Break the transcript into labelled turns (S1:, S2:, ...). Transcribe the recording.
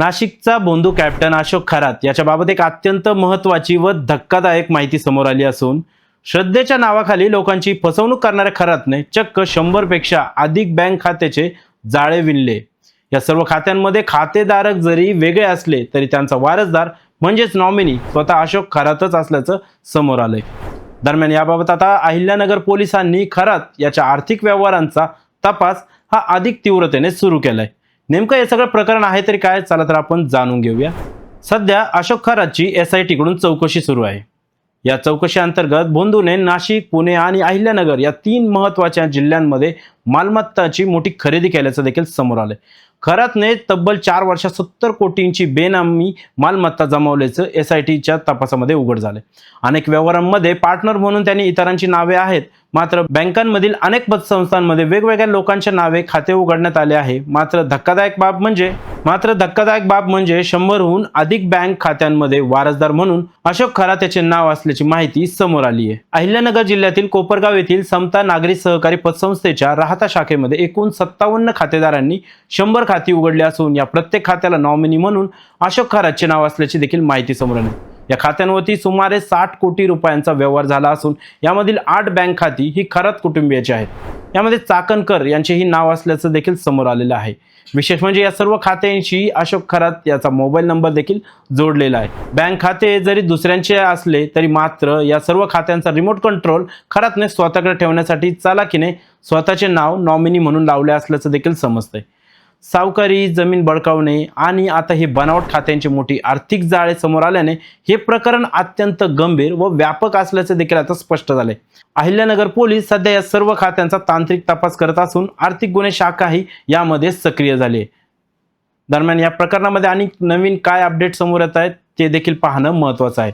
S1: नाशिकचा भोंदू कॅप्टन अशोक खरात याच्याबाबत एक अत्यंत महत्त्वाची व धक्कादायक माहिती समोर आली असून श्रद्धेच्या नावाखाली लोकांची फसवणूक करणाऱ्या खरातने चक्क 100 पेक्षा अधिक बँक खात्याचे जाळे विणले। या सर्व खात्यांमध्ये खातेधारक जरी वेगळे असले तरी त्यांचा वारसदार म्हणजेच नॉमिनी स्वतः अशोक खरातच असल्याचं समोर आलंय। दरम्यान याबाबत आता अहिल्यानगर पोलिसांनी खरात याच्या आर्थिक व्यवहारांचा तपास हा अधिक तीव्रतेने सुरू केलाय। नेमकं हे सगळं प्रकरण आहे तरी काय, चला तर आपण जाणून घेऊया। सध्या अशोक खरातची SIT कडून चौकशी सुरू आहे। या चौकशी अंतर्गत भोंदूने नाशिक, पुणे आणि अहिल्यानगर या 3 महत्त्वाच्या जिल्ह्यांमध्ये मालमत्ताची मोठी खरेदी केल्याचं देखील समोर आलंय। खरातने तब्बल 4 वर्षात 70 कोटींची बेनामी मालमत्ता जमवल्याचं SITच्या तपासामध्ये उघड झालंय। अनेक व्यवहारांमध्ये पार्टनर म्हणून त्यांनी इतरांची नावे आहेत, मात्र बँकांमधील अनेक पतसंस्थांमध्ये वेगवेगळ्या लोकांच्या नावे खाते उघडण्यात आले आहे। मात्र धक्कादायक बाब म्हणजे 100हून अधिक बँक खात्यांमध्ये वारसदार म्हणून अशोक खरात याचे नाव असल्याची माहिती समोर आली आहे। अहिल्यानगर जिल्ह्यातील कोपरगाव येथील समता नागरी सहकारी पतसंस्थेच्या राहता शाखेमध्ये एकूण 57 खातेदारांनी 100 खाती उघडली असून या प्रत्येक खात्याला नॉमिनी म्हणून अशोक खरातचे नाव असल्याची देखील माहिती समोर आली। या खात्यांवरती सुमारे 60 कोटी रुपयांचा व्यवहार झाला असून यामधील 8 बँक खाती ही खरात कुटुंबियाची आहेत। यामध्ये चाकणकर यांचेही नाव असल्याचं देखील समोर आलेलं आहे। विशेष म्हणजे या सर्व खात्यांशी अशोक खरात याचा मोबाईल नंबर देखील जोडलेला आहे। बँक खाते जरी दुसऱ्यांचे असले तरी मात्र या सर्व खात्यांचा रिमोट कंट्रोल खरातने स्वतःकडे ठेवण्यासाठी चालाखीने स्वतःचे नाव नॉमिनी म्हणून लावले असल्याचं देखील समजतंय। सावकारी, जमीन बळकावणे आणि आता हे बनावट खात्यांची मोठी आर्थिक जाळे समोर आल्याने हे प्रकरण अत्यंत गंभीर व व्यापक असल्याचे देखील आता स्पष्ट झाले। अहिल्यानगर पोलीस सध्या या सर्व खात्यांचा तांत्रिक तपास करत असून आर्थिक गुन्हे शाखाही यामध्ये सक्रिय झाली आहे। दरम्यान या प्रकरणामध्ये आणि नवीन काय अपडेट समोर येत आहेत ते देखील पाहणं महत्त्वाचं आहे।